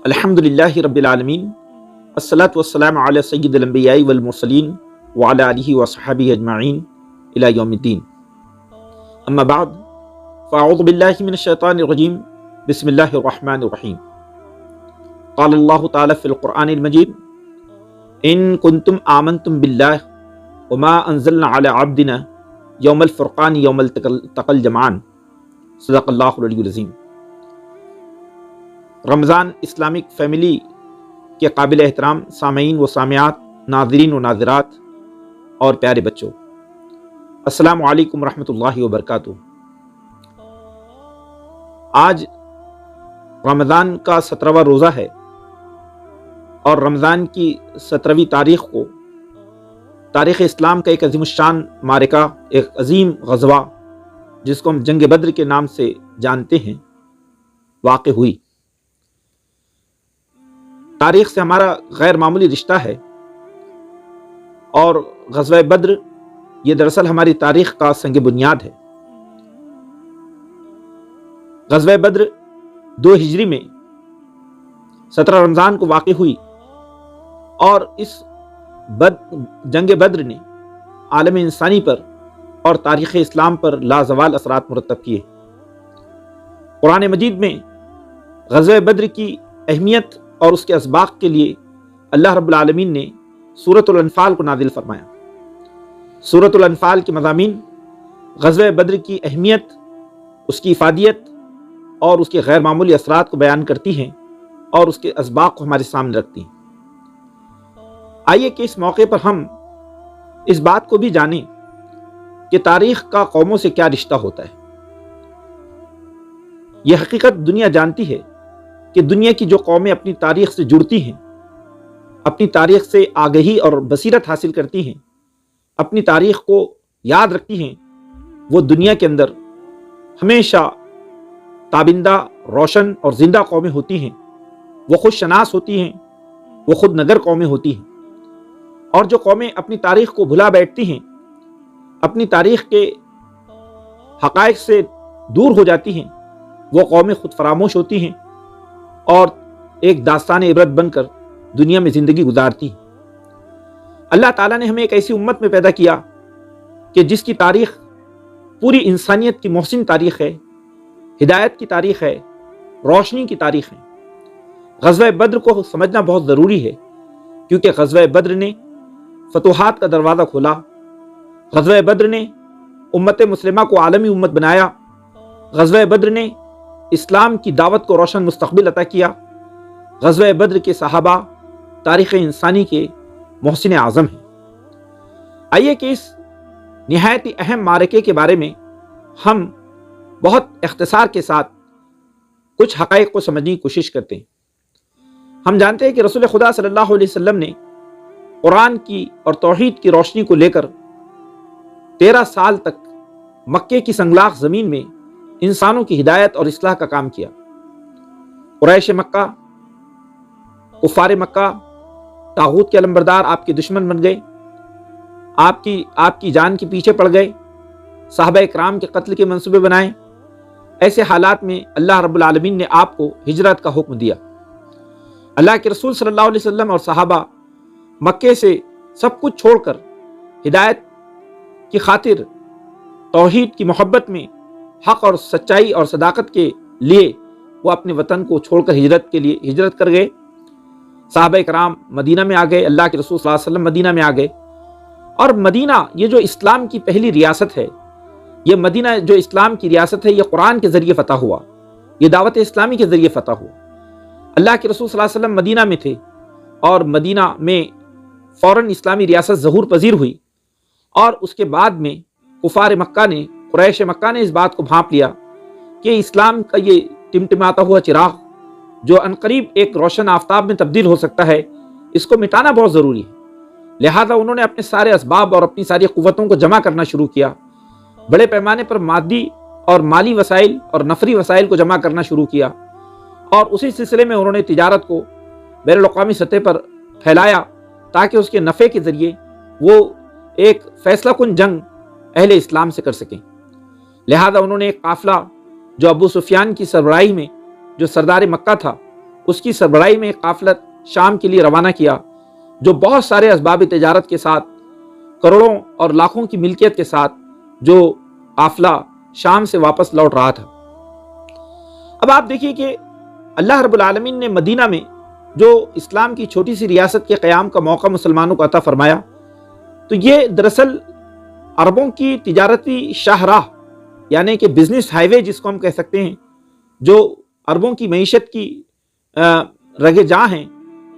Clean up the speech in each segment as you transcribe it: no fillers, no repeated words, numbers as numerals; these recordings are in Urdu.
الحمدللہ رب العالمین، الصلاۃ والسلام علی سید الانبیاء والمرسلین وعلی آلہ وصحبہ اجمعین الی یوم الدین، اما بعد فاعوذ باللہ من الشیطان الرجیم، بسم اللہ الرحمن الرحیم۔ قال اللہ تعالی فی القرآن المجید: ان کنتم آمنتم باللہ وما انزلنا علی عبدنا یوم الفرقان یوم التقى الجمعان، صدق اللہ العلی العظیم۔ رمضان اسلامک فیملی کے قابل احترام سامعین و سامعات، ناظرین و ناظرات اور پیارے بچوں، السلام علیکم ورحمۃ اللہ وبرکاتہ۔ آج رمضان کا 17واں روزہ ہے اور رمضان کی 17ویں تاریخ کو تاریخ اسلام کا ایک عظیم الشان معرکہ، ایک عظیم غزوہ جس کو ہم جنگ بدر کے نام سے جانتے ہیں، واقع ہوئی۔ تاریخ سے ہمارا غیر معمولی رشتہ ہے اور غزوہ بدر یہ دراصل ہماری تاریخ کا سنگ بنیاد ہے۔ غزوہ بدر 2 ہجری میں 17 رمضان کو واقع ہوئی اور اس جنگ بدر نے عالم انسانی پر اور تاریخ اسلام پر لازوال اثرات مرتب کیے۔ قرآن مجید میں غزوہ بدر کی اہمیت اور اس کے اسباق کے لیے اللہ رب العالمین نے سورۃ الانفال کو نازل فرمایا۔ سورۃ الانفال کے مضامین غزوہ بدر کی اہمیت، اس کی افادیت اور اس کے غیر معمولی اثرات کو بیان کرتی ہیں اور اس کے اسباق کو ہمارے سامنے رکھتی ہیں۔ آئیے کہ اس موقع پر ہم اس بات کو بھی جانیں کہ تاریخ کا قوموں سے کیا رشتہ ہوتا ہے۔ یہ حقیقت دنیا جانتی ہے کہ دنیا کی جو قومیں اپنی تاریخ سے جڑتی ہیں، اپنی تاریخ سے آگہی اور بصیرت حاصل کرتی ہیں، اپنی تاریخ کو یاد رکھتی ہیں، وہ دنیا کے اندر ہمیشہ تابندہ، روشن اور زندہ قومیں ہوتی ہیں۔ وہ خود شناس ہوتی ہیں، وہ خود نگر قومیں ہوتی ہیں۔ اور جو قومیں اپنی تاریخ کو بھلا بیٹھتی ہیں، اپنی تاریخ کے حقائق سے دور ہو جاتی ہیں، وہ قومیں خود فراموش ہوتی ہیں اور ایک داستان عبرت بن کر دنیا میں زندگی گزارتی ہیں۔ اللہ تعالیٰ نے ہمیں ایک ایسی امت میں پیدا کیا کہ جس کی تاریخ پوری انسانیت کی محسن تاریخ ہے، ہدایت کی تاریخ ہے، روشنی کی تاریخ ہے۔ غزوہ بدر کو سمجھنا بہت ضروری ہے کیونکہ غزوہ بدر نے فتوحات کا دروازہ کھولا۔ غزوہ بدر نے امت مسلمہ کو عالمی امت بنایا۔ غزوہ بدر نے اسلام کی دعوت کو روشن مستقبل عطا کیا۔ غزوہ بدر کے صحابہ تاریخ انسانی کے محسن اعظم ہیں۔ آئیے کہ اس نہایت ہی اہم معرکے کے بارے میں ہم بہت اختصار کے ساتھ کچھ حقائق کو سمجھنے کی کوشش کرتے ہیں۔ ہم جانتے ہیں کہ رسول خدا صلی اللہ علیہ وسلم نے قرآن کی اور توحید کی روشنی کو لے کر 13 سال تک مکے کی سنگلاخ زمین میں انسانوں کی ہدایت اور اصلاح کا کام کیا۔ قریش مکہ، کفار مکہ، طاغوت کے علمبردار آپ کے دشمن بن گئے، آپ کی جان کے پیچھے پڑ گئے، صحابہ اکرام کے قتل کے منصوبے بنائے۔ ایسے حالات میں اللہ رب العالمین نے آپ کو ہجرت کا حکم دیا۔ اللہ کے رسول صلی اللہ علیہ وسلم اور صحابہ مکے سے سب کچھ چھوڑ کر ہدایت کی خاطر، توحید کی محبت میں، حق اور سچائی اور صداقت کے لیے وہ اپنے وطن کو چھوڑ کر ہجرت کر گئے۔ صحابہ کرام مدینہ میں آ گئے، اللہ کے رسول صلی اللہ علیہ وسلم مدینہ میں آ گئے۔ اور مدینہ یہ جو اسلام کی پہلی ریاست ہے، یہ مدینہ جو اسلام کی ریاست ہے، یہ قرآن کے ذریعے فتح ہوا، یہ دعوت اسلامی کے ذریعے فتح ہوا۔ اللہ کے رسول صلی اللہ علیہ وسلم مدینہ میں تھے اور مدینہ میں فوراً اسلامی ریاست ظہور پذیر ہوئی، اور اس کے بعد میں کفار مکہ نے، قریش مکہ نے اس بات کو بھانپ لیا کہ اسلام کا یہ ٹمٹماتا ہوا چراغ جو عنقریب ایک روشن آفتاب میں تبدیل ہو سکتا ہے، اس کو مٹانا بہت ضروری ہے۔ لہذا انہوں نے اپنے سارے اسباب اور اپنی ساری قوتوں کو جمع کرنا شروع کیا، بڑے پیمانے پر مادی اور مالی وسائل اور نفری وسائل کو جمع کرنا شروع کیا، اور اسی سلسلے میں انہوں نے تجارت کو بین الاقوامی سطح پر پھیلایا تاکہ اس کے نفع کے ذریعے وہ ایک فیصلہ کن جنگ اہل اسلام سے کر سکیں۔ لہذا انہوں نے ایک قافلہ جو ابو سفیان کی سربراہی میں جو سردار مکہ تھا، اس کی سربراہی میں ایک قافلہ شام کے لیے روانہ کیا، جو بہت سارے اسباب تجارت کے ساتھ، کروڑوں اور لاکھوں کی ملکیت کے ساتھ جو قافلہ شام سے واپس لوٹ رہا تھا۔ اب آپ دیکھیے کہ اللہ رب العالمین نے مدینہ میں جو اسلام کی چھوٹی سی ریاست کے قیام کا موقع مسلمانوں کو عطا فرمایا، تو یہ دراصل عربوں کی تجارتی شاہراہ، یعنی کہ بزنس ہائی وے جس کو ہم کہہ سکتے ہیں، جو عربوں کی معیشت کی رگے جاں ہیں،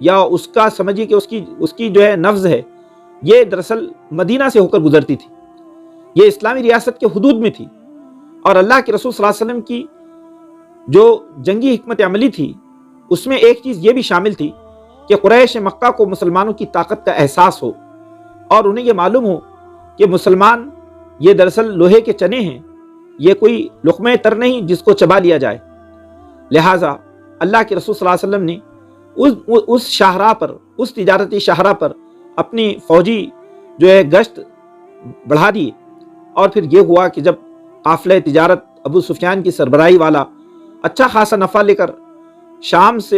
یا اس کا سمجھیے کہ اس کی جو ہے نبض ہے، یہ دراصل مدینہ سے ہو کر گزرتی تھی۔ یہ اسلامی ریاست کے حدود میں تھی، اور اللہ کے رسول صلی اللہ علیہ وسلم کی جو جنگی حکمت عملی تھی، اس میں ایک چیز یہ بھی شامل تھی کہ قریش مکہ کو مسلمانوں کی طاقت کا احساس ہو، اور انہیں یہ معلوم ہو کہ مسلمان یہ دراصل لوہے کے چنے ہیں، یہ کوئی لقمہ تر نہیں جس کو چبا لیا جائے۔ لہٰذا اللہ کے رسول صلی اللہ علیہ وسلم نے اس شاہراہ پر، اس تجارتی شاہراہ پر اپنی فوجی جو ہے گشت بڑھا دی، اور پھر یہ ہوا کہ جب قافلہ تجارت ابو سفیان کی سربراہی والا اچھا خاصا نفع لے کر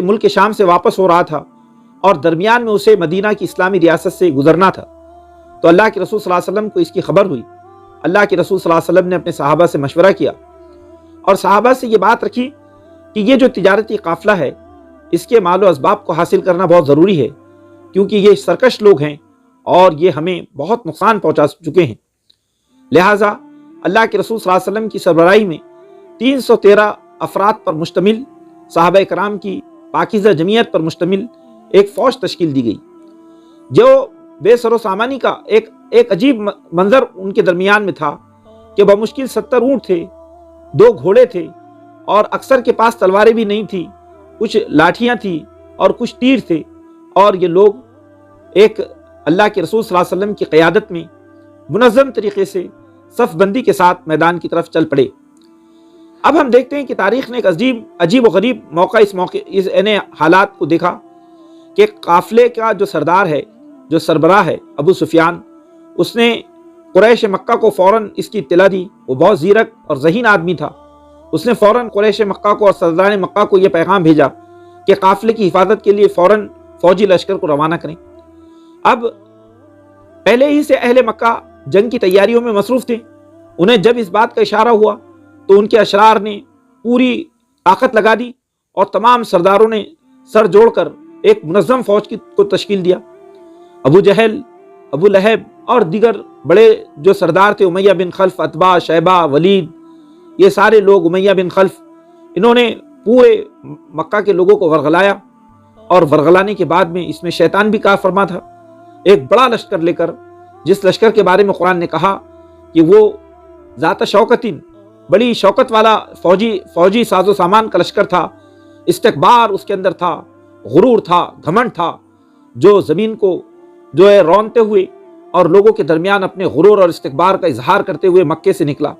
ملک شام سے واپس ہو رہا تھا، اور درمیان میں اسے مدینہ کی اسلامی ریاست سے گزرنا تھا، تو اللہ کے رسول صلی اللہ علیہ وسلم کو اس کی خبر ہوئی۔ اللہ کے رسول صلی اللہ علیہ وسلم نے اپنے صحابہ سے مشورہ کیا، اور صحابہ سے یہ بات رکھی کہ یہ جو تجارتی قافلہ ہے، اس کے مال و اسباب کو حاصل کرنا بہت ضروری ہے، کیونکہ یہ سرکش لوگ ہیں اور یہ ہمیں بہت نقصان پہنچا چکے ہیں۔ لہٰذا اللہ کے رسول صلی اللہ علیہ وسلم کی سربراہی میں 313 افراد پر مشتمل، صحابہ کرام کی پاکیزہ جمعیت پر مشتمل ایک فوج تشکیل دی گئی، جو بے سر و سامانی کا ایک عجیب منظر ان کے درمیان میں تھا کہ بمشکل 70 اونٹ تھے، 2 گھوڑے تھے، اور اکثر کے پاس تلواریں بھی نہیں تھی، کچھ لاٹھیاں تھیں اور کچھ تیر تھے، اور یہ لوگ ایک اللہ کے رسول صلی اللہ علیہ وسلم کی قیادت میں منظم طریقے سے صف بندی کے ساتھ میدان کی طرف چل پڑے۔ اب ہم دیکھتے ہیں کہ تاریخ نے ایک عجیب و غریب اس حالات کو دیکھا کہ قافلے کا جو سردار ہے، جو سربراہ ہے ابو سفیان، اس نے قریش مکہ کو فوراً اس کی اطلاع دی۔ وہ بہت زیرک اور ذہین آدمی تھا، اس نے فوراً قریش مکہ کو اور سرداران مکہ کو یہ پیغام بھیجا کہ قافلے کی حفاظت کے لیے فوراً فوجی لشکر کو روانہ کریں۔ اب پہلے ہی سے اہل مکہ جنگ کی تیاریوں میں مصروف تھے، انہیں جب اس بات کا اشارہ ہوا تو ان کے اشرار نے پوری طاقت لگا دی، اور تمام سرداروں نے سر جوڑ کر ایک منظم فوج کو تشکیل دیا۔ ابو جہل، ابو لہب اور دیگر بڑے جو سردار تھے، امیہ بن خلف، عتبہ، شیبہ، ولید، یہ سارے لوگ، امیہ بن خلف، انہوں نے پورے مکہ کے لوگوں کو ورغلایا، اور ورغلانے کے بعد میں اس میں شیطان بھی کار فرما تھا، ایک بڑا لشکر لے کر، جس لشکر کے بارے میں قرآن نے کہا کہ وہ ذات شوکتن، بڑی شوکت والا فوجی ساز و سامان کا لشکر تھا، استکبار اس کے اندر تھا، غرور تھا، گھمنڈ تھا، جو زمین کو جو ہے رونتے ہوئے اور لوگوں کے درمیان اپنے غرور اور استکبار کا اظہار کرتے ہوئے مکے سے نکلا۔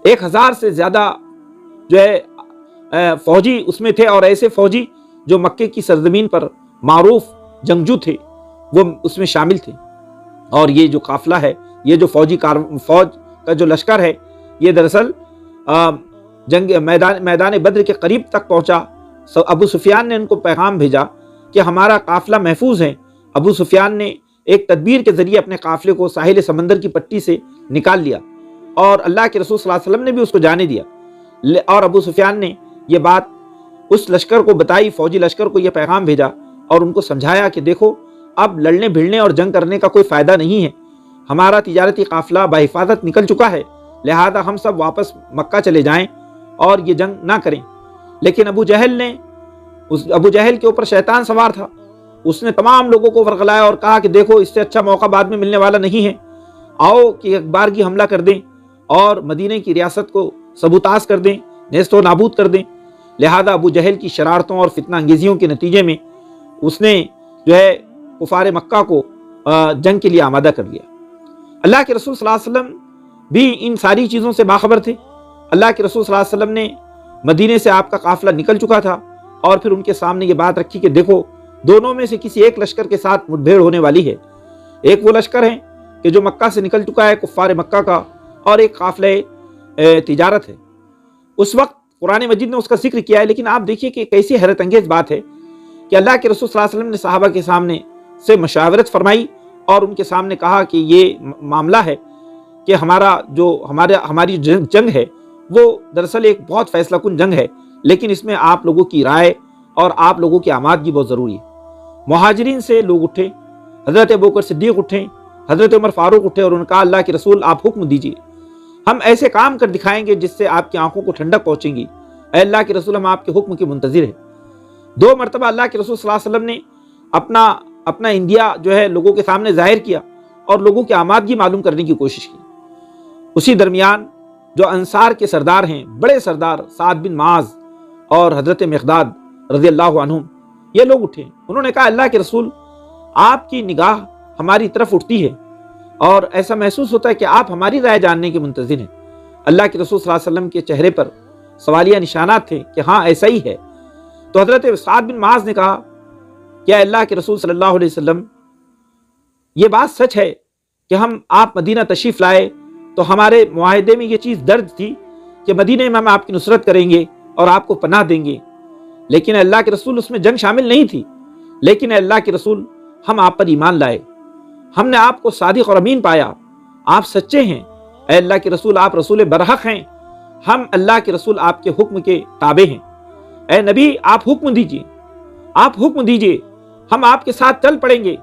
1000 سے زیادہ جو ہے فوجی اس میں تھے، اور ایسے فوجی جو مکے کی سرزمین پر معروف جنگجو تھے وہ اس میں شامل تھے۔ اور یہ جو قافلہ ہے، یہ جو فوج کا جو لشکر ہے، یہ دراصل میدان بدر کے قریب تک پہنچا۔ ابو سفیان نے ان کو پیغام بھیجا کہ ہمارا قافلہ محفوظ ہے۔ ابو سفیان نے ایک تدبیر کے ذریعے اپنے قافلے کو ساحل سمندر کی پٹی سے نکال لیا، اور اللہ کے رسول صلی اللہ علیہ وسلم نے بھی اس کو جانے دیا، اور ابو سفیان نے یہ بات اس لشکر کو بتائی، فوجی لشکر کو یہ پیغام بھیجا، اور ان کو سمجھایا کہ دیکھو، اب لڑنے بھیڑنے اور جنگ کرنے کا کوئی فائدہ نہیں ہے، ہمارا تجارتی قافلہ بحفاظت نکل چکا ہے، لہذا ہم سب واپس مکہ چلے جائیں اور یہ جنگ نہ کریں۔ لیکن ابو جہل کے اوپر شیطان سوار تھا، اس نے تمام لوگوں کو ورغلایا اور کہا کہ دیکھو، اس سے اچھا موقع بعد میں ملنے والا نہیں ہے، آؤ کہ ایک بار کی حملہ کر دیں اور مدینے کی ریاست کو سبوتاز کر دیں، نیست و نابود کر دیں۔ لہذا ابو جہل کی شرارتوں اور فتنہ انگیزیوں کے نتیجے میں اس نے جو ہے کفار مکہ کو جنگ کے لیے آمادہ کر لیا۔ اللہ کے رسول صلی اللہ علیہ وسلم بھی ان ساری چیزوں سے باخبر تھے۔ اللہ کے رسول صلی اللہ علیہ وسلم نے مدینے سے آپ کا قافلہ نکل چکا تھا، اور پھر ان کے سامنے یہ بات رکھی کہ دیکھو، دونوں میں سے کسی ایک لشکر کے ساتھ مٹبھیڑ ہونے والی ہے۔ ایک وہ لشکر ہے کہ جو مکہ سے نکل چکا ہے، کفار مکہ کا، اور ایک قافلہ تجارت ہے۔ اس وقت قرآن مجید نے اس کا ذکر کیا ہے، لیکن آپ دیکھیے کہ کیسی حیرت انگیز بات ہے کہ اللہ کے رسول صلی اللہ علیہ وسلم نے صحابہ کے سامنے سے مشاورت فرمائی اور ان کے سامنے کہا کہ یہ معاملہ ہے کہ ہماری جنگ ہے وہ دراصل ایک بہت فیصلہ کن جنگ ہے، لیکن اس میں آپ لوگوں کی رائے اور آپ لوگوں کی آمادگی بہت ضروری ہے۔ مہاجرین سے لوگ اٹھے، حضرت ابوبکر صدیق اٹھے، حضرت عمر فاروق اٹھے اور انہوں نے کہا اللہ کے رسول آپ حکم دیجیے، ہم ایسے کام کر دکھائیں گے جس سے آپ کی آنکھوں کو ٹھنڈک پہنچیں گی، اے اللہ کے رسول ہم آپ کے حکم کے منتظر ہیں۔ 2 مرتبہ اللہ کے رسول صلی اللہ علیہ وسلم نے اپنا اندیا جو ہے لوگوں کے سامنے ظاہر کیا اور لوگوں کی آمادگی معلوم کرنے کی کوشش کی۔ اسی درمیان جو انصار کے سردار ہیں، بڑے سردار سعد بن معاذ اور حضرت مقداد رضی اللہ عنہم، یہ لوگ اٹھے، انہوں نے کہا اللہ کے رسول آپ کی نگاہ ہماری طرف اٹھتی ہے اور ایسا محسوس ہوتا ہے کہ آپ ہماری رائے جاننے کے منتظر ہیں۔ اللہ کے رسول صلی اللہ علیہ وسلم کے چہرے پر سوالیہ نشانات تھے کہ ہاں ایسا ہی ہے۔ تو حضرت سعد بن معاذ نے کہا کیا اللہ کے رسول صلی اللہ علیہ وسلم یہ بات سچ ہے کہ آپ مدینہ تشریف لائے تو ہمارے معاہدے میں یہ چیز درج تھی کہ مدینہ میں ہم آپ کی نصرت کریں گے اور آپ کو پناہ دیں گے، لیکن اللہ کے رسول اس میں جنگ شامل نہیں تھی، لیکن اللہ کے رسول ہم آپ پر ایمان لائے، ہم نے آپ کو صادق اور امین پایا، آپ سچے ہیں، اے اللہ کے رسول آپ رسول برحق ہیں، ہم اللہ کے رسول آپ کے حکم کے تابع ہیں، اے نبی آپ حکم دیجئے ہم آپ کے ساتھ چل پڑیں گے،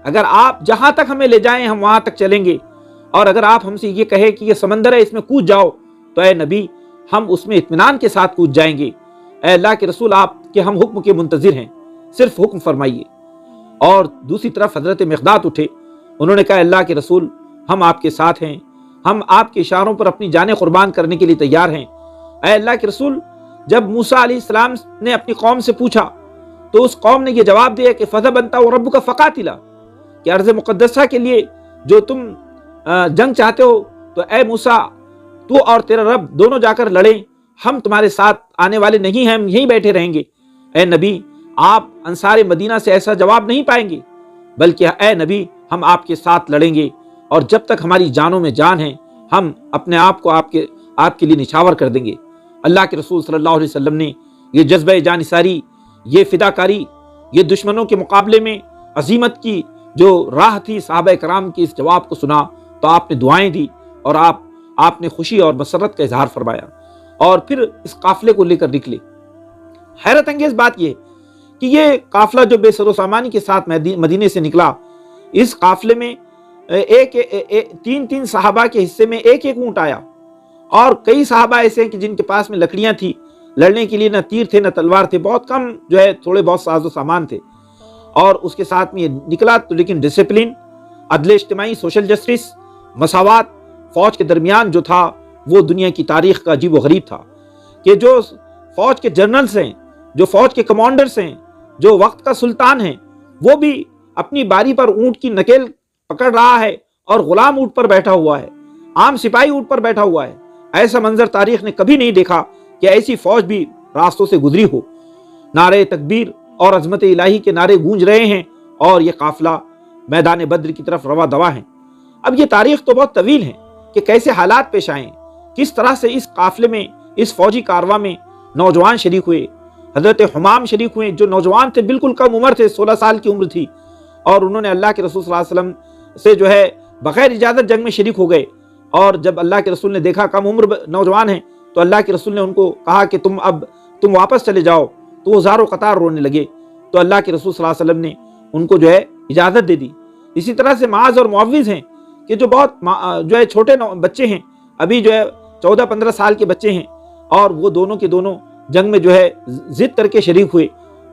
اگر آپ جہاں تک ہمیں لے جائیں ہم وہاں تک چلیں گے، اور اگر آپ ہم سے یہ کہے کہ یہ سمندر ہے اس میں کود جاؤ تو اے نبی ہم اس میں اطمینان کے ساتھ کود جائیں گے، اے اللہ کے رسول آپ کے ہم حکم کے منتظر ہیں، صرف حکم فرمائیے۔ اور دوسری طرف حضرت مقداد اٹھے، انہوں نے کہا اللہ کے رسول ہم آپ کے ساتھ ہیں، ہم آپ کے اشاروں پر اپنی جانیں قربان کرنے کے لیے تیار ہیں، اے اللہ کے رسول جب موسیٰ علیہ السلام نے اپنی قوم سے پوچھا تو اس قوم نے یہ جواب دیا کہ فَذَهَبْ أَنْتَ وَرَبُّكَ فَقَاتِلَا، کہ ارض مقدسہ کے لیے جو تم جنگ چاہتے ہو تو اے موسیٰ تو اور تیرا رب دونوں جا کر لڑیں، ہم تمہارے ساتھ آنے والے نہیں ہیں، ہم یہیں بیٹھے رہیں گے۔ اے نبی آپ انصار مدینہ سے ایسا جواب نہیں پائیں گے، بلکہ اے نبی ہم آپ کے ساتھ لڑیں گے اور جب تک ہماری جانوں میں جان ہے ہم اپنے آپ کو آپ کے لیے نچھاور کر دیں گے۔ اللہ کے رسول صلی اللہ علیہ وسلم نے یہ جذبہ جانثاری، یہ فداکاری، یہ دشمنوں کے مقابلے میں عظیمت کی جو راہ تھی صحابہ کرام کی، اس جواب کو سنا تو آپ نے دعائیں دی اور آپ نے خوشی اور مسرت کا اظہار فرمایا اور پھر اس قافلے کو لے کر نکلے۔ حیرت انگیز بات یہ کہ یہ قافلہ جو بے سر و سامانی کے ساتھ مدینے سے نکلا، اس قافلے میں تین صحابہ کے حصے میں ایک اونٹ آیا، اور کئی صحابہ ایسے ہیں کہ جن کے پاس میں لکڑیاں تھی، لڑنے کے لیے نہ تیر تھے نہ تلوار تھے، بہت کم جو ہے تھوڑے بہت ساز و سامان تھے، اور اس کے ساتھ میں یہ نکلا تو لیکن ڈسپلن، عدل اجتماعی، سوشل جسٹس، مساوات فوج کے درمیان جو تھا وہ دنیا کی تاریخ کا عجیب و غریب تھا کہ جو فوج کے جنرلز ہیں، جو فوج کے کمانڈرز ہیں، جو وقت کا سلطان ہیں، وہ بھی اپنی باری پر اونٹ کی نکیل پکڑ رہا ہے اور غلام اونٹ پر بیٹھا ہوا ہے، عام سپاہی اونٹ پر بیٹھا ہوا ہے۔ ایسا منظر تاریخ نے کبھی نہیں دیکھا کہ ایسی فوج بھی راستوں سے گزری ہو۔ نعرے تکبیر اور عظمت الہی کے نعرے گونج رہے ہیں اور یہ قافلہ میدان بدر کی طرف رواں دواں ہے۔ اب یہ تاریخ تو بہت طویل ہے کہ کیسے حالات پیش آئے، کس طرح سے اس قافلے میں، اس فوجی کارواں میں نوجوان شریک ہوئے۔ حضرت حمام شریک ہوئے جو نوجوان تھے، بالکل کم عمر تھے، 16 سال کی عمر تھی، اور انہوں نے اللہ کے رسول صلی اللہ علیہ وسلم سے جو ہے بغیر اجازت جنگ میں شریک ہو گئے، اور جب اللہ کے رسول نے دیکھا کم عمر نوجوان ہیں تو اللہ کے رسول نے ان کو کہا کہ تم واپس چلے جاؤ، تو وہ زار و قطار رونے لگے، تو اللہ کے رسول صلی اللہ علیہ وسلم نے ان کو جو ہے اجازت دے دی۔ اسی طرح سے معاذ اور معوذ ہیں کہ جو بہت جو ہے چھوٹے بچے ہیں، ابھی جو ہے 14-15 سال کے بچے ہیں، اور وہ دونوں کے دونوں جنگ میں جو ہے ضد کر کے شریک ہوئے،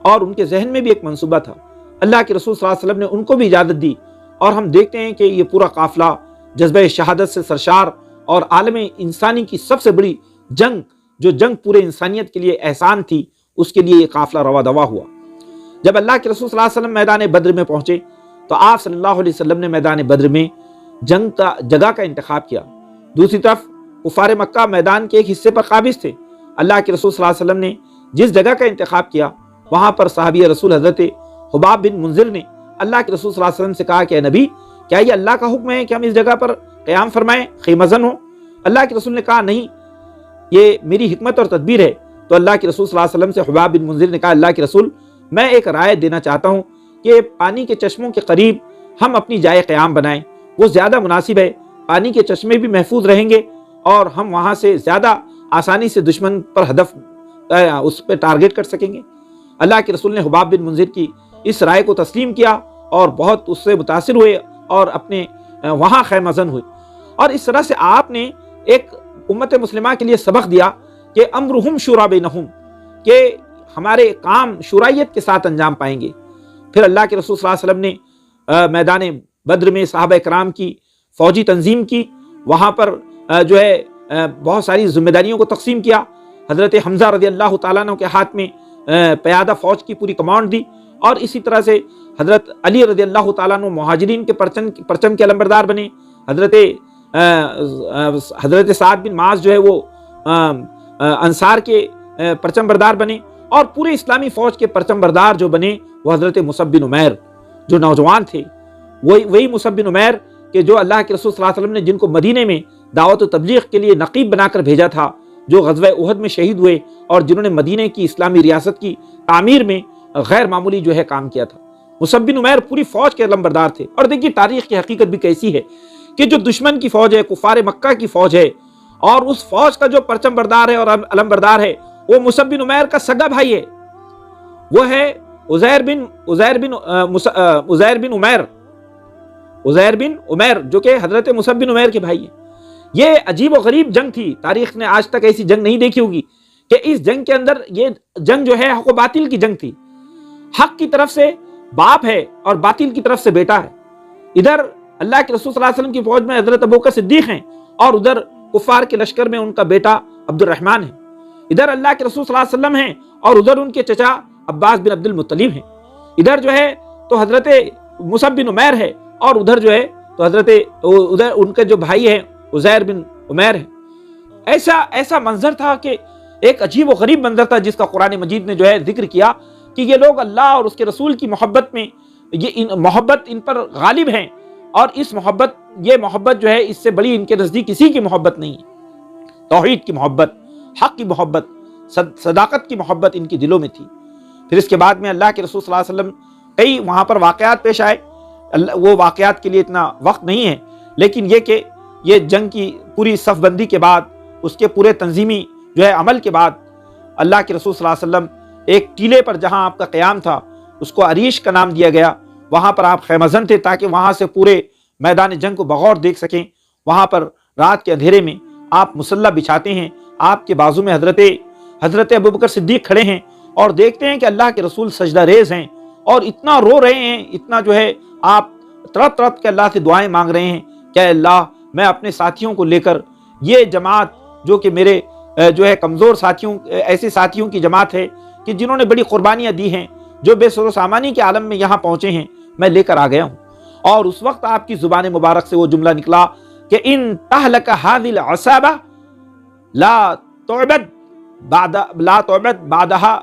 اور ان کے ذہن میں بھی ایک منصوبہ تھا۔ اللہ کے رسول صلی اللہ علیہ وسلم نے ان کو بھی اجازت دی، اور ہم دیکھتے ہیں کہ یہ پورا قافلہ جذبہ شہادت سے سرشار اور عالم انسانی کی سب سے بڑی جنگ، جو جنگ پورے انسانیت کے لیے احسان تھی، اس کے لیے یہ قافلہ رواں دواں ہوا۔ جب اللہ کے رسول صلی اللہ علیہ وسلم میدان بدر میں پہنچے تو آپ صلی اللہ علیہ وسلم نے میدان بدر میں جگہ کا انتخاب کیا۔ دوسری طرف کفار مکہ میدان کے ایک حصے پر قابض تھے۔ اللہ کے رسول صلی اللہ علیہ وسلم نے جس جگہ کا انتخاب کیا، وہاں پر صحابی رسول حضرت حباب بن منذر نے اللہ کے رسول صلی اللہ علیہ وسلم سے کہا کہ اے نبی، کیا یہ اللہ کا حکم ہے کہ ہم اس جگہ پر قیام فرمائیں، خیمہ زن ہو؟ اللہ کے رسول نے کہا نہیں، یہ میری حکمت اور تدبیر ہے تو اللہ کے رسول صلی اللہ علیہ وسلم سے حباب بن منذر نے کہا اللہ کے رسول میں ایک رائے دینا چاہتا ہوں کہ پانی کے چشموں کے قریب ہم اپنی جائے قیام بنائیں، وہ زیادہ مناسب ہے، پانی کے چشمے بھی محفوظ رہیں گے اور ہم وہاں سے زیادہ آسانی سے دشمن پر ہدف اس پہ ٹارگٹ کر سکیں گے۔ اللہ کے رسول نے حباب بن منذر کی اس رائے کو تسلیم کیا اور بہت اس سے متاثر ہوئے اور اپنے وہاں خیمہ زن ہوئے، اور اس طرح سے آپ نے ایک امت مسلمہ کے لیے سبق دیا کہ امرہم شورا بینہم، کہ ہمارے کام شورائیت کے ساتھ انجام پائیں گے۔ پھر اللہ کے رسول صلی اللہ علیہ وسلم نے میدان بدر میں صحابہ کرام کی فوجی تنظیم کی، وہاں پر جو ہے بہت ساری ذمہ داریوں کو تقسیم کیا۔ حضرت حمزہ رضی اللہ تعالیٰ عنہ کے ہاتھ میں پیادہ فوج کی پوری کمانڈ دی، اور اسی طرح سے حضرت علی رضی اللہ تعالیٰ عنہ مہاجرین کے پرچم کے علمبردار بنے، حضرت سعد بن معاذ جو ہے وہ انصار کے پرچم بردار بنے، اور پورے اسلامی فوج کے پرچم بردار جو بنے وہ حضرت مصعب بن عمیر جو نوجوان تھے، وہی مصعب بن عمیر کہ جو اللہ کے رسول صلی اللہ علیہ وسلم نے جن کو مدینے میں دعوت و تبلیغ کے لیے نقیب بنا کر بھیجا تھا، جو غزوہ احد میں شہید ہوئے اور جنہوں نے مدینے کی اسلامی ریاست کی تعمیر میں غیر معمولی جو ہے کام کیا تھا۔ مصعب بن عمیر پوری فوج کے علمبردار تھے، اور دیکھیے تاریخ کی حقیقت بھی کیسی ہے کہ جو دشمن کی فوج ہے، کفار مکہ کی فوج ہے، اور اس فوج کا جو پرچم بردار ہے اور علمبردار ہے وہ مصعب بن عمیر کا سگا بھائی ہے، وہ ہے عزیر بن عمیر جو کہ حضرت مصعب بن عمیر کے بھائی ہیں۔ یہ عجیب و غریب جنگ تھی، تاریخ نے آج تک ایسی جنگ نہیں دیکھی ہوگی کہ اس جنگ کے اندر یہ جنگ جو ہے حق و باطل کی جنگ تھی، حق کی طرف سے باپ ہے اور باطل کی طرف سے بیٹا ہے۔ ادھر اللہ کے رسول صلی اللہ علیہ وسلم کی فوج میں حضرت ابوبکر صدیق ہیں، اور ادھر کفار کے لشکر میں ان کا بیٹا عبد الرحمن ہے۔ ادھر اللہ کے رسول صلی اللہ علیہ وسلم ہیں اور ادھر ان کے چچا عباس بن عبد المطلب ہیں۔ ادھر جو ہے تو حضرت مصعب بن عمیر ہے، اور ادھر جو ہے تو ادھر ان کے جو بھائی ہیں عزیر بن عمیر ہے۔ ایسا منظر تھا کہ ایک عجیب و غریب منظر تھا، جس کا قرآن مجید نے جو ہے ذکر کیا کہ یہ لوگ اللہ اور اس کے رسول کی محبت میں محبت ان پر غالب ہیں، اور یہ محبت جو ہے اس سے بڑی ان کے نزدیک کسی کی محبت نہیں ہے۔ توحید کی محبت، حق کی محبت، صداقت کی محبت ان کی دلوں میں تھی۔ پھر اس کے بعد میں اللہ کے رسول صلی اللہ علیہ وسلم کئی وہاں پر واقعات پیش آئے، وہ واقعات کے لیے اتنا وقت نہیں ہے، لیکن یہ کہ یہ جنگ کی پوری صف بندی کے بعد، اس کے پورے تنظیمی جو ہے عمل کے بعد، اللہ کے رسول صلی اللہ علیہ وسلم ایک ٹیلے پر جہاں آپ کا قیام تھا اس کو عریش کا نام دیا گیا، وہاں پر آپ خیمہ زن تھے تاکہ وہاں سے پورے میدان جنگ کو بغور دیکھ سکیں۔ وہاں پر رات کے اندھیرے میں آپ مسلح بچھاتے ہیں، آپ کے بازو میں حضرت ابوبکر صدیق کھڑے ہیں، اور دیکھتے ہیں کہ اللہ کے رسول سجدہ ریز ہیں اور اتنا رو رہے ہیں، اتنا جو ہے آپ تڑپ تڑپ کے اللہ سے دعائیں مانگ رہے ہیں کہ اے اللہ میں اپنے ساتھیوں کو لے کر، یہ جماعت جو کہ میرے جو ہے کمزور ساتھیوں، ایسے ساتھیوں کی جماعت ہے کہ جنہوں نے بڑی قربانیاں دی ہیں، جو بے سر و سامانی کے عالم میں یہاں پہنچے ہیں، میں لے کر آ گیا ہوں۔ اور اس وقت آپ کی زبان مبارک سے وہ جملہ نکلا کہ ان تہلک هذه العصابہ لا تعبد بعدها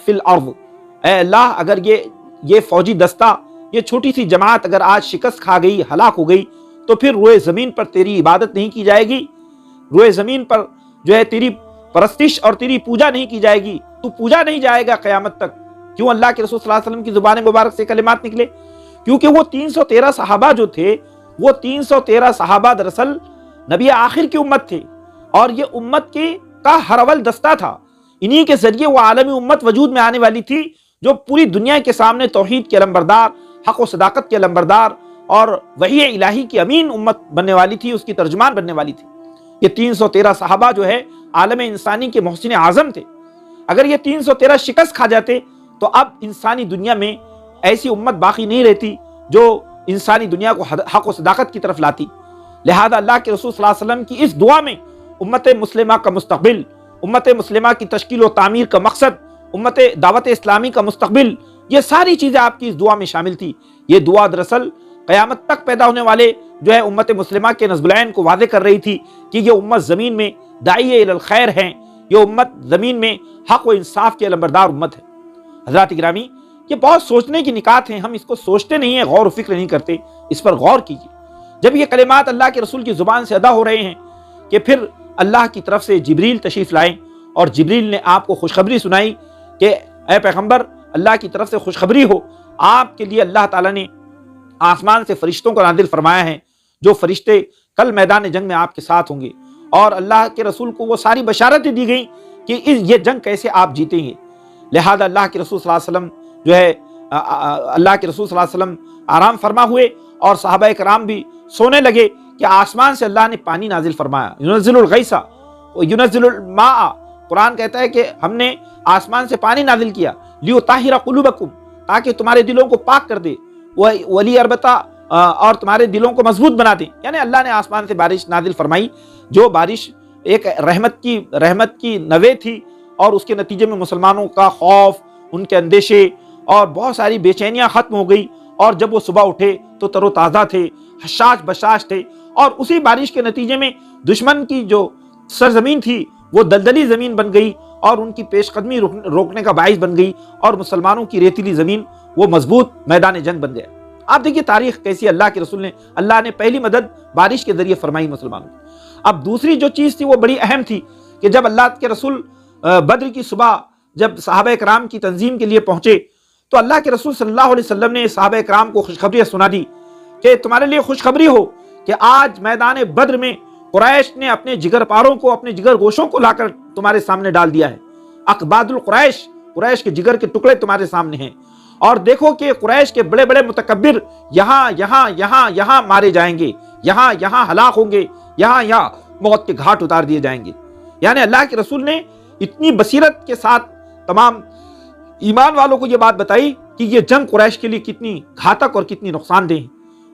فی الارض، اے اللہ اگر یہ فوجی دستہ، یہ چھوٹی سی جماعت اگر آج شکست کھا گئی، ہلاک ہو گئی، تو پھر روئے زمین پر تیری عبادت نہیں کی جائے گی، روئے زمین پر جو ہے تیری پرستش اور تیری پوجا نہیں کی جائے گی، تو پوجا نہیں جائے گا قیامت تک۔ کیوں اللہ کے رسول صلی اللہ علیہ وسلم کی زبان مبارک سے کلمات نکلے؟ کیونکہ وہ 313 صحابہ جو تھے، وہ 313 صحابہ دراصل نبی آخر کی امت تھے، اور یہ امت کا ہر اول دستہ تھا۔ انہی کے ذریعے وہ عالمی امت وجود میں آنے والی تھی، جو پوری دنیا کے سامنے توحید کے علمبردار، حق و صداقت کے علمبردار اور وحی الہی کی امین امت بننے والی تھی، اس کی ترجمان بننے والی تھی۔ یہ 313 صحابہ جو ہے عالم انسانی کے محسن اعظم تھے۔ اگر یہ 313 شکست کھا جاتے تو اب انسانی دنیا میں ایسی امت باقی نہیں رہتی جو انسانی دنیا کو حق و صداقت کی طرف لاتی۔ لہذا اللہ کے رسول صلی اللہ علیہ وسلم کی اس دعا میں امت مسلمہ کا مستقبل، امت مسلمہ کی تشکیل و تعمیر کا مقصد، امت دعوت اسلامی کا مستقبل، یہ ساری چیزیں آپ کی اس دعا میں شامل تھی۔ یہ دعا دراصل قیامت تک پیدا ہونے والے جو ہے امت مسلمہ کے نسب العین کو واضح کر رہی تھی کہ یہ امت زمین میں داعی الی الخیر ہیں، یہ امت زمین میں حق و انصاف کے علمبردار امت ہے۔ حضرات گرامی، یہ بہت سوچنے کی نکات ہیں، ہم اس کو سوچتے نہیں ہیں، غور و فکر نہیں کرتے، اس پر غور کیجیے۔ جب یہ کلمات اللہ کے رسول کی زبان سے ادا ہو رہے ہیں کہ پھر اللہ کی طرف سے جبریل تشریف لائیں اور جبریل نے آپ کو خوشخبری سنائی کہ اے پیغمبر اللہ کی طرف سے خوشخبری ہو، آپ کے لیے اللہ تعالیٰ نے آسمان سے فرشتوں کو نازل فرمایا ہے، جو فرشتے کل میدان جنگ میں آپ کے ساتھ ہوں گے، اور اللہ کے رسول کو وہ ساری بشارتیں دی گئیں کہ یہ جنگ کیسے آپ جیتیں گے۔ لہذا اللہ کے رسول صلی اللہ علیہ وسلم جو ہے اللہ کے رسول صلی اللہ علیہ وسلم آرام فرما ہوئے، اور صحابہ کرام بھی سونے لگے کہ آسمان سے اللہ نے پانی نازل فرمایا، ينزل الغیث وینزل الماء، قرآن کہتا ہے کہ ہم نے آسمان سے پانی نازل کیا، لیطہر قلوبکم، تاکہ تمہارے دلوں کو پاک کر دے، ولیربط، اور تمہارے دلوں کو مضبوط بنا دے۔ یعنی اللہ نے آسمان سے بارش نازل فرمائی، جو بارش ایک رحمت کی نوے تھی، اور اس کے نتیجے میں مسلمانوں کا خوف، ان کے اندیشے اور بہت ساری بے چینیاں ختم ہو گئی، اور جب وہ صبح اٹھے تو تر و تازہ تھے، حشاش بشاش تھے، اور اسی بارش کے نتیجے میں دشمن کی جو سرزمین تھی وہ دلدلی زمین بن گئی، اور ان کی پیش قدمی روکنے کا باعث بن گئی، اور مسلمانوں کی ریتیلی زمین وہ مضبوط میدان جنگ بن گیا۔ آپ دیکھیے تاریخ کیسی اللہ کے رسول نے، اللہ نے پہلی مدد بارش کے ذریعے فرمائی مسلمانوں کی۔ اب دوسری جو چیز تھی وہ بڑی اہم تھی کہ جب اللہ کے رسول بدر کی صبح جب صحابہ کرام کی تنظیم کے لیے پہنچے، تو اللہ کے رسول صلی اللہ علیہ وسلم نے صحابہ کرام کو خوشخبری سنا دی کہ تمہارے لیے خوشخبری ہو کہ آج میدان بدر میں قریش نے اپنے جگر پاروں کو، اپنے جگر گوشوں کو لا کر تمہارے سامنے ڈال دیا ہے۔ اقباد القریش، قریش کے جگر کے ٹکڑے تمہارے سامنے ہیں، اور دیکھو کہ قریش کے بڑے بڑے متکبر یہاں مارے جائیں گے، یہاں ہلاک ہوں گے، یہاں موت کے گھاٹ اتار دیے جائیں گے۔ یعنی اللہ کے رسول نے اتنی بصیرت کے ساتھ تمام ایمان والوں کو یہ بات بتائی کہ یہ جنگ قریش کے لیے کتنی گھاتک اور کتنی نقصان دہ ہے۔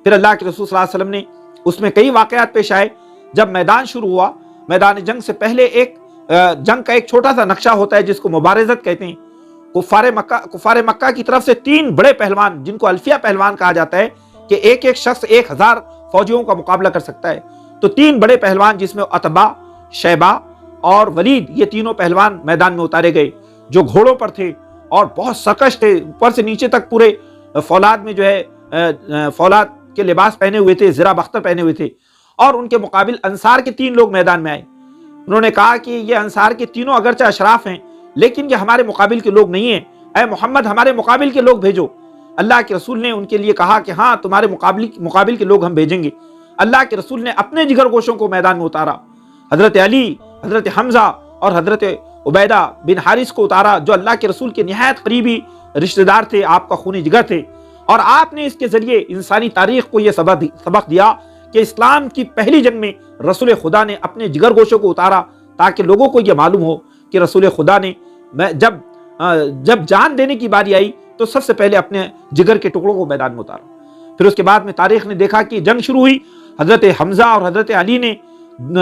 پھر اللہ کے رسول صلی اللہ علیہ وسلم نے اس میں کئی واقعات پیش آئے۔ جب میدان شروع ہوا، میدان جنگ سے پہلے ایک جنگ کا ایک چھوٹا سا نقشہ ہوتا ہے جس کو مبارزت کہتے ہیں۔ کفار مکہ کی طرف سے 3 بڑے پہلوان، جن کو الفیہ پہلوان کہا جاتا ہے، کہ ایک شخص 1000 فوجیوں کا مقابلہ کر سکتا ہے، تو 3 بڑے پہلوان جس میں عتبہ، شیبہ اور ولید، یہ تینوں پہلوان میدان میں اتارے گئے، جو گھوڑوں پر تھے اور بہت سرکش تھے، اوپر سے نیچے تک پورے فولاد میں جو ہے فولاد کے لباس پہنے ہوئے تھے، زرہ بختر پہنے ہوئے تھے۔ اور ان کے مقابل انصار کے 3 لوگ میدان میں آئے۔ انہوں نے کہا کہ یہ انصار کے تینوں اگرچہ اشراف ہیں، لیکن یہ ہمارے مقابل کے لوگ نہیں ہیں، اے محمد ہمارے مقابل کے لوگ بھیجو۔ اللہ کے رسول نے ان کے لیے کہا کہ ہاں تمہارے مقابل کے لوگ ہم بھیجیں گے۔ اللہ کے رسول نے اپنے جگر گوشوں کو میدان میں اتارا، حضرت علی، حضرت حمزہ اور حضرت عبیدہ بن حارث کو اتارا، جو اللہ کے رسول کے نہایت قریبی رشتہ دار تھے، آپ کا خونی جگر تھے۔ اور آپ نے اس کے ذریعے انسانی تاریخ کو یہ سبق دیا کہ اسلام کی پہلی جنگ میں رسول خدا نے اپنے جگر گوشوں کو اتارا، تاکہ لوگوں کو یہ معلوم ہو کہ رسول خدا نے جب جان دینے کی باری آئی تو سب سے پہلے اپنے جگر کے ٹکڑوں کو میدان میں اتارا۔ پھر اس کے بعد میں تاریخ نے دیکھا کہ جنگ شروع ہوئی، حضرت حمزہ اور حضرت علی نے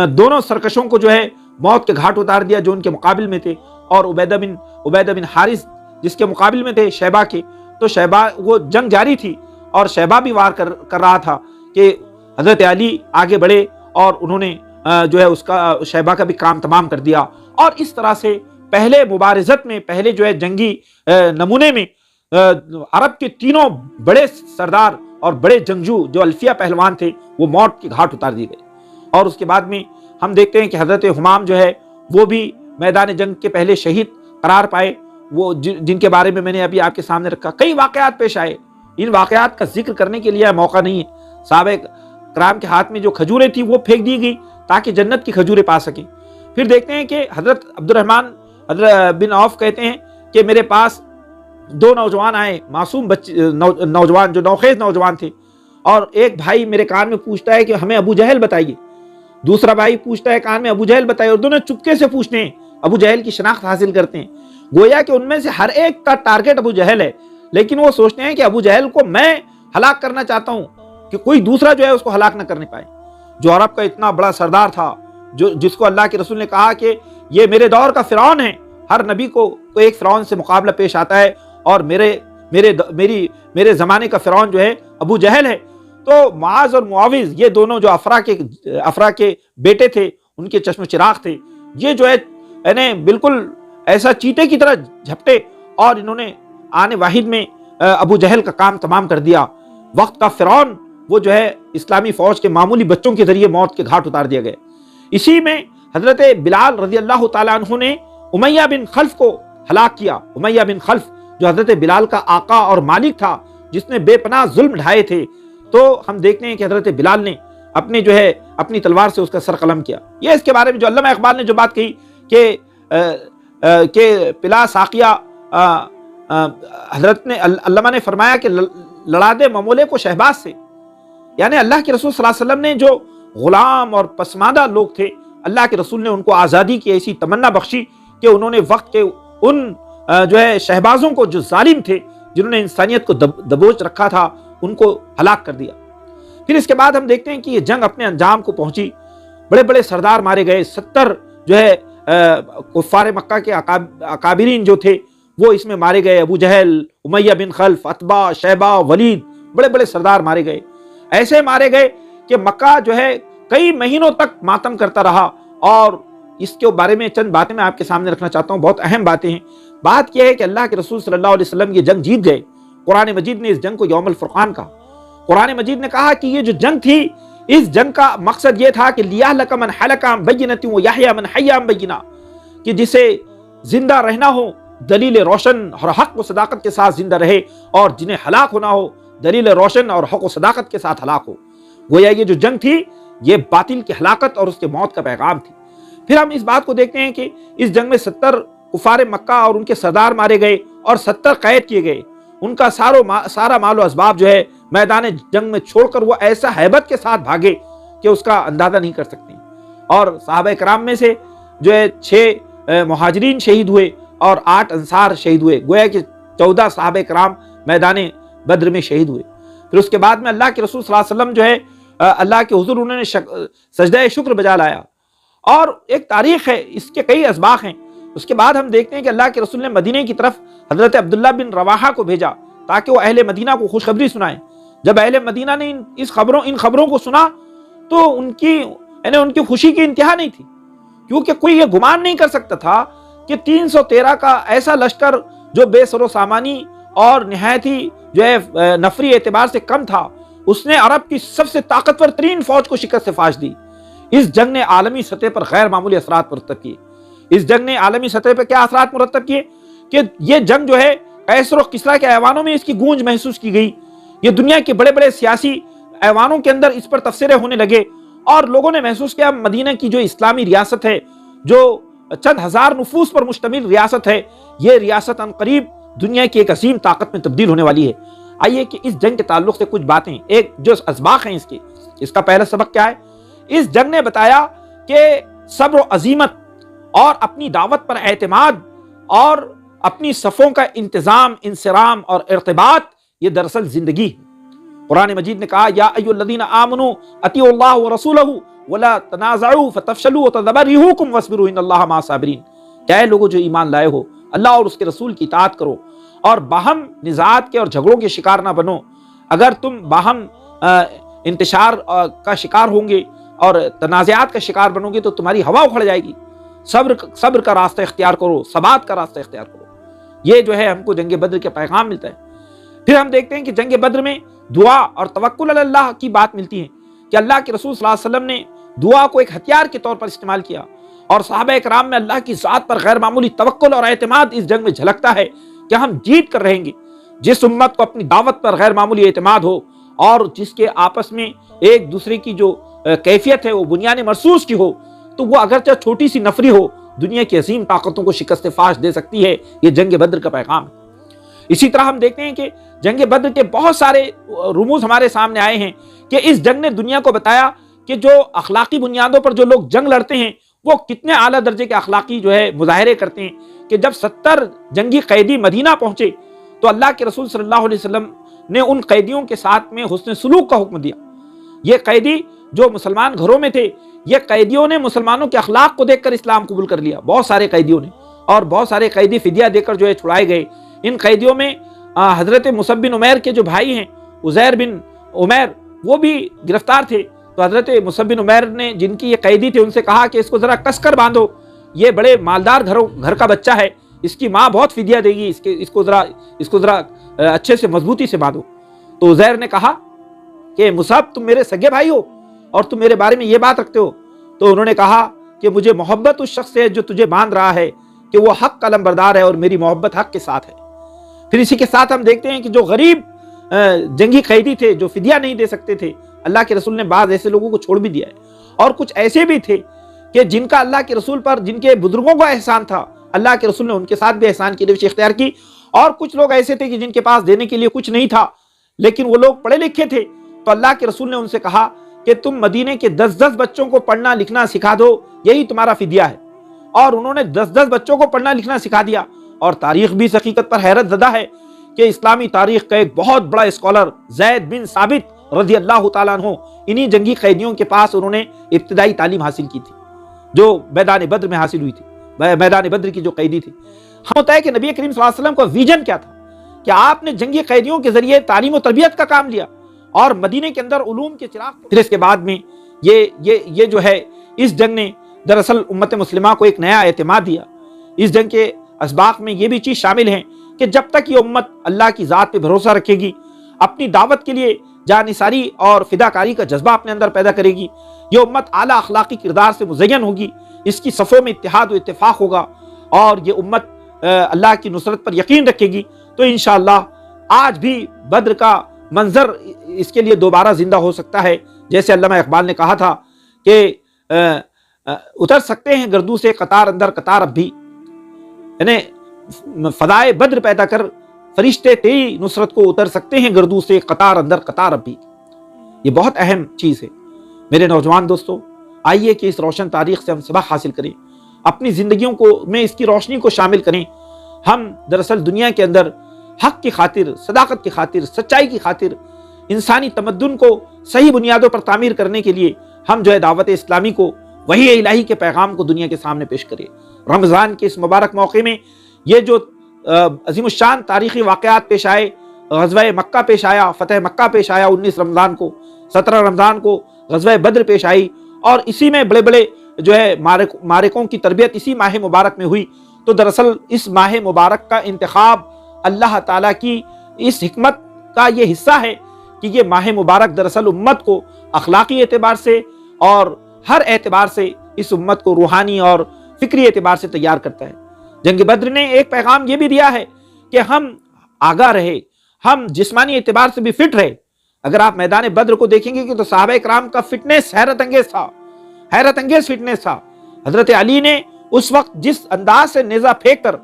دونوں سرکشوں کو جو ہے موت کے گھاٹ اتار دیا جو ان کے مقابل میں تھے، اور عبیدہ بن حارث جس کے مقابل میں تھے شیبہ کے، تو شیبہ وہ جنگ جاری تھی اور شیبہ بھی وار کر رہا تھا کہ حضرت علی آگے بڑھے، اور انہوں نے جو ہے اس کا شیبہ کا بھی کام تمام کر دیا۔ اور اس طرح سے پہلے مبارزت میں، پہلے جو ہے جنگی نمونے میں عرب کے تینوں بڑے سردار اور بڑے جنگجو جو الفیہ پہلوان تھے وہ موت کے گھاٹ اتار دیے گئے۔ اور اس کے بعد میں ہم دیکھتے ہیں کہ حضرت حمام جو ہے وہ بھی میدان جنگ کے پہلے شہید قرار پائے، وہ جن کے بارے میں نے ابھی آپ کے سامنے رکھا۔ کئی واقعات پیش آئے، ان واقعات کا ذکر کرنے کے لیے موقع نہیں ہے۔ صحابہ کرام کے ہاتھ میں جو کھجوریں تھیں وہ پھینک دی گئی تاکہ جنت کی کھجوریں پا سکیں۔ پھر دیکھتے ہیں کہ حضرت عبد الرحمن بن عوف کہتے ہیں کہ میرے پاس 2 نوجوان آئے، معصوم نوجوان جو نوخیز نوجوان تھے، اور ایک بھائی میرے کان میں پوچھتا ہے کہ ہمیں ابو جہل بتائیے، دوسرا بھائی پوچھتا ہے کان میں ابو جہل بتائیے، اور دونوں چپکے سے پوچھتے ہیں، ابو جہل کی شناخت حاصل کرتے ہیں۔ گویا کہ ان میں سے ہر ایک کا ٹارگٹ ابو جہل ہے، لیکن وہ سوچتے ہیں کہ ابو جہل کو میں ہلاک کرنا چاہتا ہوں کہ کوئی دوسرا جو ہے اس کو ہلاک نہ کرنے پائے، جو عرب کا اتنا بڑا سردار تھا، جس کو اللہ کے رسول نے کہا کہ یہ میرے دور کا فرعون ہے۔ ہر نبی کو ایک فرعون سے مقابلہ پیش آتا ہے، اور میرے زمانے کا فرعون جو ہے ابو جہل ہے۔ تو معاذ اور معاوض یہ دونوں جو افرا کے بیٹے تھے، ان کے چشم چراغ تھے، یہ جو ہے یعنی بالکل ایسا چیتے کی طرح جھپٹے، اور انہوں نے آنے واحد میں ابو جہل کا کام تمام کر دیا۔ وقت کا فرعون وہ جو ہے اسلامی فوج کے معمولی بچوں کے ذریعے موت کے گھاٹ اتار دیا گیا۔ اسی میں حضرت بلال رضی اللہ تعالیٰ عنہ نے امیہ بن خلف کو ہلاک کیا. امیہ بن خلف جو حضرت بلال کا آقا اور مالک تھا، جس نے بے پناہ ظلم ڈھائے تھے، تو ہم دیکھتے ہیں کہ حضرت بلال نے اپنی تلوار سے اس کا سر قلم کیا. یہ اس کے بارے میں جو علامہ اقبال نے جو بات کہی کہ پلا ساقیہ، حضرت نے علامہ نے فرمایا کہ لڑا دے ممولے کو شہباز سے. یعنی اللہ کے رسول صلی اللہ علیہ وسلم نے جو غلام اور پسماندہ لوگ تھے، اللہ کے رسول نے ان کو آزادی کی ایسی تمنا بخشی کہ انہوں نے وقت کے ان شہبازوں کو جو ظالم تھے، جنہوں نے انسانیت کو دبوچ رکھا تھا، ان کو ہلاک کر دیا. پھر اس کے بعد ہم دیکھتے ہیں کہ یہ جنگ اپنے انجام کو پہنچی. بڑے بڑے سردار مارے گئے. 70 کفار مکہ کے اکابرین جو تھے وہ اس میں مارے گئے. ابو جہل، امیہ بن خلف، عتبہ، شیبہ، ولید، بڑے بڑے سردار مارے گئے. ایسے مارے گئے کہ مکہ کئی مہینوں تک ماتم کرتا رہا. اور اس کے بارے میں چند باتیں میں آپ کے سامنے رکھنا چاہتا ہوں، بہت اہم باتیں ہیں. بات یہ ہے کہ اللہ کے رسول صلی اللہ علیہ وسلم یہ جنگ جیت گئے. قرآن مجید نے اس جنگ کو یوم الفرقان کہا. قرآن مجید نے کہا کہ یہ جو جنگ تھی، اس جنگ کا مقصد یہ تھا کہ لیہلک من ہلک عن بینۃ ویحیی من حی عن بینہ، کہ جسے زندہ رہنا ہو دلیل روشن اور حق و صداقت کے ساتھ زندہ رہے، اور جنہیں ہلاک ہونا ہو دلیل روشن اور حق و صداقت کے ساتھ ہلاک ہو. گویا یہ جو جنگ تھی یہ باطل کی ہلاکت اور اس کے موت کا پیغام تھی. پھر ہم اس بات کو دیکھتے ہیں کہ اس جنگ میں 70 کفار مکہ اور ان کے سردار مارے گئے اور 70 قید کیے گئے. ان کا سارا مال و اسباب میدان جنگ میں چھوڑ کر وہ ایسا ہیبت کے ساتھ بھاگے کہ اس کا اندازہ نہیں کر سکتے. اور صحابہ کرام میں سے 6 مہاجرین شہید ہوئے اور 8 انصار شہید ہوئے. گویا کہ 14 صحابہ کرام میدان بدر میں شہید ہوئے. پھر اس کے بعد میں اللہ کے رسول صلی اللہ علیہ وسلم اللہ کے حضور انہوں نے سجدہ شکر بجا لایا. اور ایک تاریخ ہے، اس کے کئی اسباق ہیں. اس کے بعد ہم دیکھتے ہیں کہ اللہ کے رسول نے مدینے کی طرف حضرت عبداللہ بن رواحہ کو بھیجا تاکہ وہ اہل مدینہ کو خوشخبری سنائیں. جب اہل مدینہ نے ان خبروں کو سنا تو ان کی خوشی کی انتہا نہیں تھی، کیونکہ کوئی یہ گمان نہیں کر سکتا تھا کہ 313 کا ایسا لشکر جو بے سر و سامانی اور نہایت ہی نفری اعتبار سے کم تھا، اس نے عرب کی سب سے طاقتور ترین فوج کو شکست فاش دی. اس جنگ نے عالمی سطح پر غیر معمولی اثرات مرتب کیے. اس جنگ نے عالمی سطح پر کیا اثرات مرتب کیے کہ یہ جنگ قیصر و کسریٰ کے ایوانوں میں اس کی گونج محسوس کی گئی. یہ دنیا کے بڑے بڑے سیاسی ایوانوں کے اندر اس پر تبصرے ہونے لگے، اور لوگوں نے محسوس کیا مدینہ کی جو اسلامی ریاست ہے، جو چند ہزار نفوس پر مشتمل ریاست ہے، یہ ریاست عنقریب دنیا کی ایک عظیم طاقت میں تبدیل ہونے والی ہے. آئیے کہ اس جنگ کے تعلق سے کچھ باتیں، ایک جو اسباق ہیں اس کا پہلا سبق کیا ہے؟ اس جنگ نے بتایا کہ صبر و عزیمت اور اپنی دعوت پر اعتماد اور اپنی صفوں کا انتظام، انصرام اور ارتباط یہ دراصل زندگی ہے. قرآن مجید نے کہا یا ایھا الذین آمنوا اطیعوا اللہ ورسولہ ولا تنازعوا فتفشلوا وتذہب ريحکم واصبروا ان اللہ مع الصابرین. کیا ہے لوگوں جو ایمان لائے ہو، اللہ اور اس کے رسول کی اطاعت کرو اور باہم نزاعات کے اور جھگڑوں کے شکار نہ بنو. اگر تم باہم انتشار کا شکار ہوں گے اور تنازعات کا شکار بنو گے تو تمہاری ہوا اکھڑ جائے گی. صبر کا راستہ اختیار کرو، ثبات کا راستہ اختیار کرو. یہ ہم کو جنگ بدر کے پیغام ملتا ہے. پھر ہم دیکھتے ہیں کہ جنگ بدر میں دعا اور توکل علی اللہ کی بات ملتی ہے کہ اللہ کے رسول صلی اللہ علیہ وسلم نے دعا کو ایک ہتھیار کے طور پر استعمال کیا، اور صحابہ کرام میں اللہ کی ذات پر غیر معمولی توکل اور اعتماد اس جنگ میں جھلکتا ہے کہ ہم جیت کر رہیں گے. جس امت کو اپنی دعوت پر غیر معمولی اعتماد ہو اور جس کے آپس میں ایک دوسرے کی جو کیفیت ہے وہ بنیان مرصوص کی ہو، تو وہ اگرچہ چھوٹی سی نفری ہو دنیا کی عظیم طاقتوں کو شکست فاش دے سکتی ہے. یہ جنگ بدر کا پیغام ہے. اسی طرح ہم دیکھتے ہیں کہ جنگ بدر کے بہت سارے رموز ہمارے سامنے آئے ہیں کہ اس جنگ نے دنیا کو بتایا کہ جو اخلاقی بنیادوں پر جو لوگ جنگ لڑتے ہیں وہ کتنے اعلیٰ درجے کے اخلاقی مظاہرے کرتے ہیں. کہ جب 70 جنگی قیدی مدینہ پہنچے تو اللہ کے رسول صلی اللہ علیہ وسلم نے ان قیدیوں کے ساتھ میں حسن سلوک کا حکم دیا. یہ قیدی جو مسلمان گھروں میں تھے، یہ قیدیوں نے مسلمانوں کے اخلاق کو دیکھ کر اسلام قبول کر لیا، بہت سارے قیدیوں نے، اور بہت سارے قیدی فدیہ دے کر چھڑائے گئے. ان قیدیوں میں حضرت مصعب بن عمیر کے جو بھائی ہیں عزیر بن عمیر، وہ بھی گرفتار تھے. تو حضرت مصعب بن عمیر نے جن کی یہ قیدی تھے ان سے کہا کہ اس کو ذرا کس کر باندھو، یہ بڑے مالدار گھر کا بچہ ہے، اس کی ماں بہت فدیہ دے گی، اس کو ذرا اچھے سے مضبوطی سے باندھو. تو عزیر نے کہا کہ مصعب تم میرے سگے بھائی ہو اور تم میرے بارے میں یہ بات رکھتے ہو؟ تو انہوں نے کہا کہ مجھے محبت اس شخص سے جو تجھے باندھ رہا ہے کہ وہ حق کا علمبردار ہے اور میری محبت حق کے ساتھ ہے۔ پھر اسی کے ساتھ ہم دیکھتے ہیں کہ جو غریب جنگی قیدی تھے، جو فدیہ نہیں دے سکتے تھے، اللہ کے رسول نے بعض ایسے لوگوں کو چھوڑ بھی دیا ہے، اور کچھ ایسے بھی تھے کہ جن کا اللہ کے رسول پر، جن کے بزرگوں کا احسان تھا، اللہ کے رسول نے ان کے ساتھ بھی احسان کی روش اختیار کی۔ اور کچھ لوگ ایسے تھے کہ جن کے پاس دینے کے لیے کچھ نہیں تھا، لیکن وہ لوگ پڑھے لکھے تھے، تو اللہ کے رسول نے ان سے کہا کہ تم مدینے کے 10 بچوں کو پڑھنا لکھنا سکھا دو، یہی تمہارا فدیہ ہے۔ اور انہوں نے 10 بچوں کو پڑھنا لکھنا سکھا دیا۔ اور تاریخ بھی اس حقیقت پر حیرت زدہ ہے کہ اسلامی تاریخ کا ایک بہت بڑا اسکالر زید بن ثابت رضی اللہ تعالیٰ عنہ، انہی جنگی قیدیوں کے پاس انہوں نے ابتدائی تعلیم حاصل کی تھی، جو میدان بدر میں حاصل ہوئی تھی، میدان بدر کی جو قیدی تھی۔ ہم ہوتا ہے کہ نبی کریم صلی اللہ علیہ وسلم کا ویژن کیا تھا کہ آپ نے جنگی قیدیوں کے ذریعے تعلیم و تربیت کا کام لیا اور مدینے کے اندر علوم کے چراغ۔ پھر اس کے بعد میں یہ جو ہے، اس جنگ نے دراصل امت مسلمہ کو ایک نیا اعتماد دیا۔ اس جنگ کے اسباق میں یہ بھی چیز شامل ہیں کہ جب تک یہ امت اللہ کی ذات پہ بھروسہ رکھے گی، اپنی دعوت کے لیے جانثاری اور فداکاری کا جذبہ اپنے اندر پیدا کرے گی، یہ امت اعلیٰ اخلاقی کردار سے مزین ہوگی، اس کی صفوں میں اتحاد و اتفاق ہوگا، اور یہ امت اللہ کی نصرت پر یقین رکھے گی، تو انشاءاللہ آج بھی بدر کا منظر اس کے لیے دوبارہ زندہ ہو سکتا ہے۔ جیسے علامہ اقبال نے کہا تھا کہ اتر سکتے ہیں گردوں سے قطار اندر قطار اب بھی، یعنی فضائے بدر پیدا کر فرشتے تیری نصرت کو اتر سکتے ہیں گردوں سے قطار اندر قطار اب بھی۔ یہ بہت اہم چیز ہے میرے نوجوان دوستو۔ آئیے کہ اس روشن تاریخ سے ہم سبق حاصل کریں، اپنی زندگیوں کو میں اس کی روشنی کو شامل کریں۔ ہم دراصل دنیا کے اندر حق کی خاطر، صداقت کی خاطر، سچائی کی خاطر، انسانی تمدن کو صحیح بنیادوں پر تعمیر کرنے کے لیے ہم جو ہے دعوت اسلامی کو، وحی الہی کے پیغام کو دنیا کے سامنے پیش کریں۔ رمضان کے اس مبارک موقع میں یہ جو عظیم الشان تاریخی واقعات پیش آئے، غزوہ مکہ پیش آیا، فتح مکہ پیش آیا 19 رمضان کو، 17 رمضان کو غزوہ بدر پیش آئی، اور اسی میں بڑے بڑے جو ہے معرکوں کی تربیت اسی ماہ مبارک میں ہوئی۔ تو دراصل اس ماہ مبارک کا انتخاب اللہ تعالیٰ کی اس حکمت کا یہ حصہ ہے کہ یہ ماہ مبارک دراصل امت کو اخلاقی اعتبار سے اور ہر اعتبار سے اس امت کو روحانی اور فکری اعتبار سے تیار کرتا ہے۔ جنگ بدر نے ایک پیغام یہ بھی دیا ہے کہ ہم آگاہ رہے، ہم جسمانی اعتبار سے بھی فٹ رہے۔ اگر آپ میدان بدر کو دیکھیں گے کہ تو صحابہ کرام کا فٹنس حیرت انگیز تھا، حیرت انگیز فٹنس تھا۔ حضرت علی نے اس وقت جس انداز سے نیزہ پھینک کر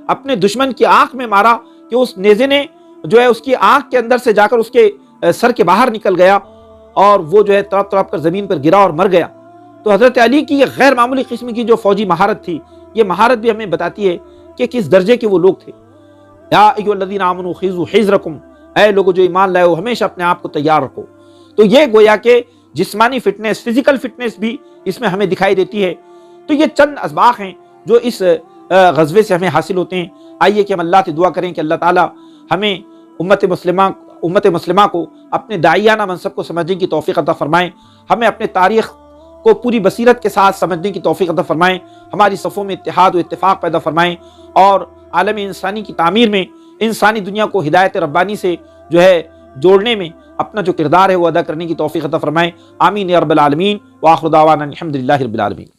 اپنے دشمن کی آنکھ میں مارا کہ اس نیزے نے جو ہے اس کی آنکھ کے اندر سے جا کر اس کے سر کے باہر نکل گیا، اور وہ جو ہے تڑپ تڑپ کر زمین پر گرا اور مر گیا۔ تو حضرت علی کی یہ غیر معمولی قسم کی جو فوجی مہارت تھی، یہ مہارت بھی ہمیں بتاتی ہے کہ کس درجے کے وہ لوگ تھے۔ یا ایھا الذین آمنوا خذوا حذرکم، اے لوگوں جو ایمان لائے ہو ہمیشہ اپنے آپ کو تیار رکھو۔ تو یہ گویا کہ جسمانی فٹنس، فزیکل فٹنس بھی اس میں ہمیں دکھائی دیتی ہے۔ تو یہ چند اسباق ہیں جو اس غزوے سے ہمیں حاصل ہوتے ہیں۔ آئیے کہ ہم اللہ سے دعا کریں کہ اللہ تعالی ہمیں امت مسلمہ کو اپنے داعیانہ منصب کو سمجھنے کی توفیق عطا فرمائیں، ہمیں اپنے تاریخ کو پوری بصیرت کے ساتھ سمجھنے کی توفیق عطا فرمائیں، ہماری صفوں میں اتحاد و اتفاق پیدا فرمائیں، اور عالم انسانی کی تعمیر میں انسانی دنیا کو ہدایت ربانی سے جو ہے جوڑنے میں اپنا جو کردار ہے وہ ادا کرنے کی توفیق عطا فرمائیں۔ آمین یا رب العالمین، وآخر دعوانا الحمدللہ رب العالمین۔